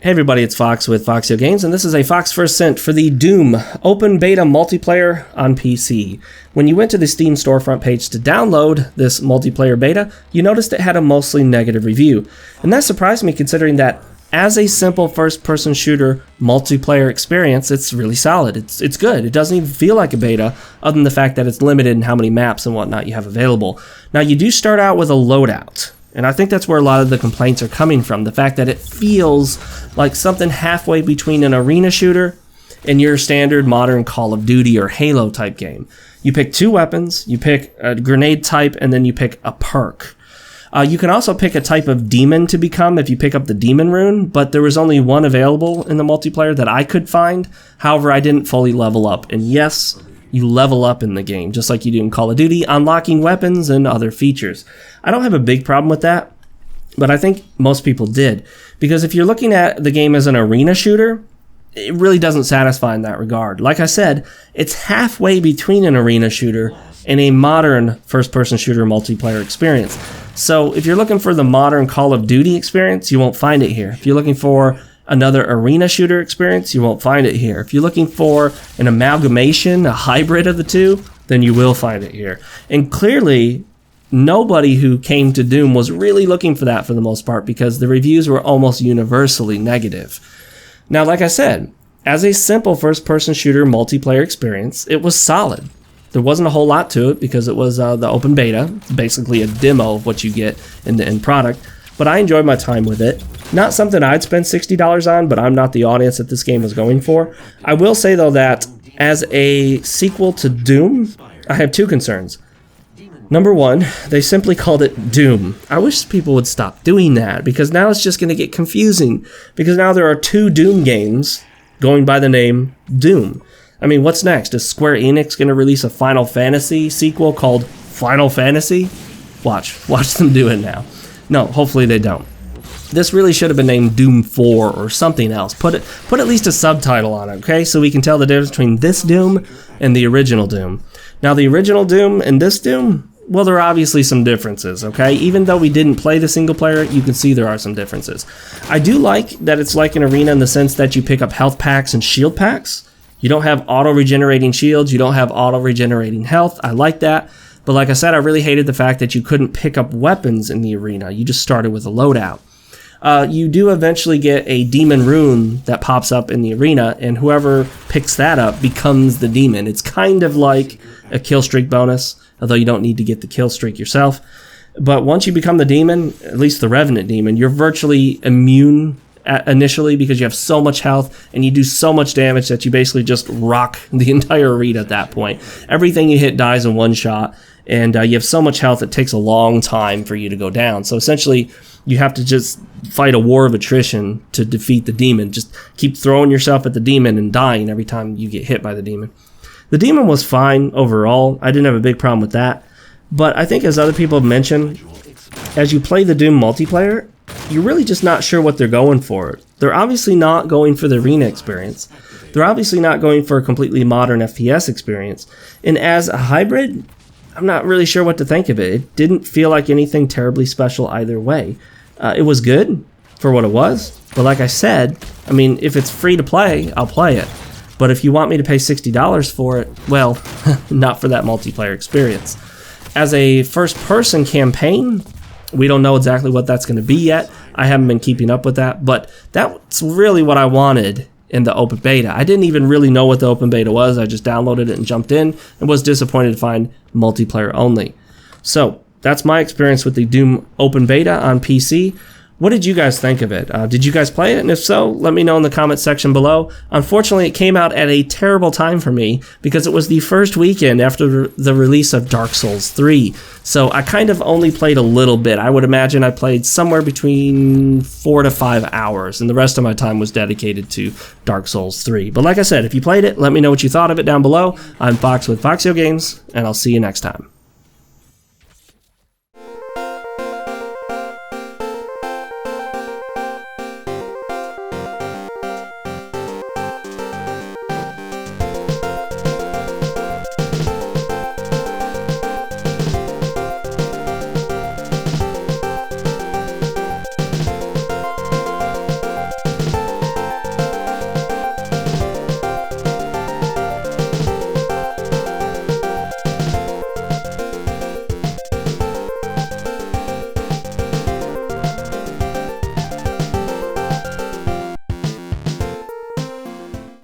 Hey everybody, it's Fox with FoxeoGames, and this is a Fox First Scent for the Doom Open Beta Multiplayer on PC. When you went to the Steam storefront page to download this multiplayer beta, you noticed it had a mostly negative review. And that surprised me considering that as a simple first-person shooter multiplayer experience, it's really solid. It's good. It doesn't even feel like a beta, other than the fact that it's limited in how many maps and whatnot you have available. Now, you do start out with a loadout. And I think that's where a lot of the complaints are coming from. The fact that it feels like something halfway between an arena shooter and your standard modern Call of Duty or Halo type game. You pick two weapons, you pick a grenade type, and then you pick a perk. You can also pick a type of demon to become if you pick up the demon rune, but there was only one available in the multiplayer that I could find. However, I didn't fully level up. And yes, you level up in the game, just like you do in Call of Duty, unlocking weapons and other features. I don't have a big problem with that, but I think most people did. Because if you're looking at the game as an arena shooter, it really doesn't satisfy in that regard. Like I said, it's halfway between an arena shooter and a modern first-person shooter multiplayer experience. So if you're looking for the modern Call of Duty experience, you won't find it here. If you're looking for another arena shooter experience, you won't find it here. If you're looking for an amalgamation, a hybrid of the two, then you will find it here. And clearly, nobody who came to Doom was really looking for that for the most part, because the reviews were almost universally negative. Now, like I said, as a simple first-person shooter multiplayer experience, it was solid. There wasn't a whole lot to it because it was the open beta, basically a demo of what you get in the end product. But I enjoyed my time with it. Not something I'd spend $60 on, but I'm not the audience that this game was going for. I will say, though, that as a sequel to Doom, I have two concerns. Number one, they simply called it Doom. I wish people would stop doing that, because now it's just going to get confusing. Because now there are two Doom games going by the name Doom. I mean, what's next? Is Square Enix going to release a Final Fantasy sequel called Final Fantasy? Watch them do it now. No, hopefully they don't. This really should have been named Doom 4 or something else. Put at least a subtitle on it, okay? So we can tell the difference between this Doom and the original Doom. Now, the original Doom and this Doom, well, there are obviously some differences, okay? Even though we didn't play the single player, you can see there are some differences. I do like that it's like an arena in the sense that you pick up health packs and shield packs. You don't have auto-regenerating shields. You don't have auto-regenerating health. I like that. But like I said, I really hated the fact that you couldn't pick up weapons in the arena. You just started with a loadout. You do eventually get a demon rune that pops up in the arena, and whoever picks that up becomes the demon. It's kind of like a kill streak bonus, although you don't need to get the kill streak yourself. But once you become the demon, at least the Revenant demon, you're virtually immune initially because you have so much health and you do so much damage that you basically just rock the entire arena at that point. Everything you hit dies in one shot, and you have so much health it takes a long time for you to go down. So essentially, you have to just fight a war of attrition to defeat the demon. Just keep throwing yourself at the demon and dying every time you get hit by the demon. The demon was fine overall. I didn't have a big problem with that. But I think, as other people have mentioned, as you play the Doom multiplayer, you're really just not sure what they're going for. They're obviously not going for the arena experience. They're obviously not going for a completely modern FPS experience. And as a hybrid, I'm not really sure what to think of it. It didn't feel like anything terribly special either way. It was good for what it was. But like I said, I mean, if it's free to play, I'll play it. But if you want me to pay $60 for it, well, not for that multiplayer experience. As a first-person campaign, we don't know exactly what that's going to be yet. I haven't been keeping up with that, but that's really what I wanted in the open beta. I didn't even really know what the open beta was. I just downloaded it and jumped in and was disappointed to find multiplayer only. So that's my experience with the Doom open beta on PC. What did you guys think of it? Did you guys play it? And if so, let me know in the comment section below. Unfortunately, it came out at a terrible time for me because it was the first weekend after the release of Dark Souls 3. So I kind of only played a little bit. I would imagine I played somewhere between 4 to 5 hours, and the rest of my time was dedicated to Dark Souls 3. But like I said, if you played it, let me know what you thought of it down below. I'm Fox with FoxeoGames, and I'll see you next time.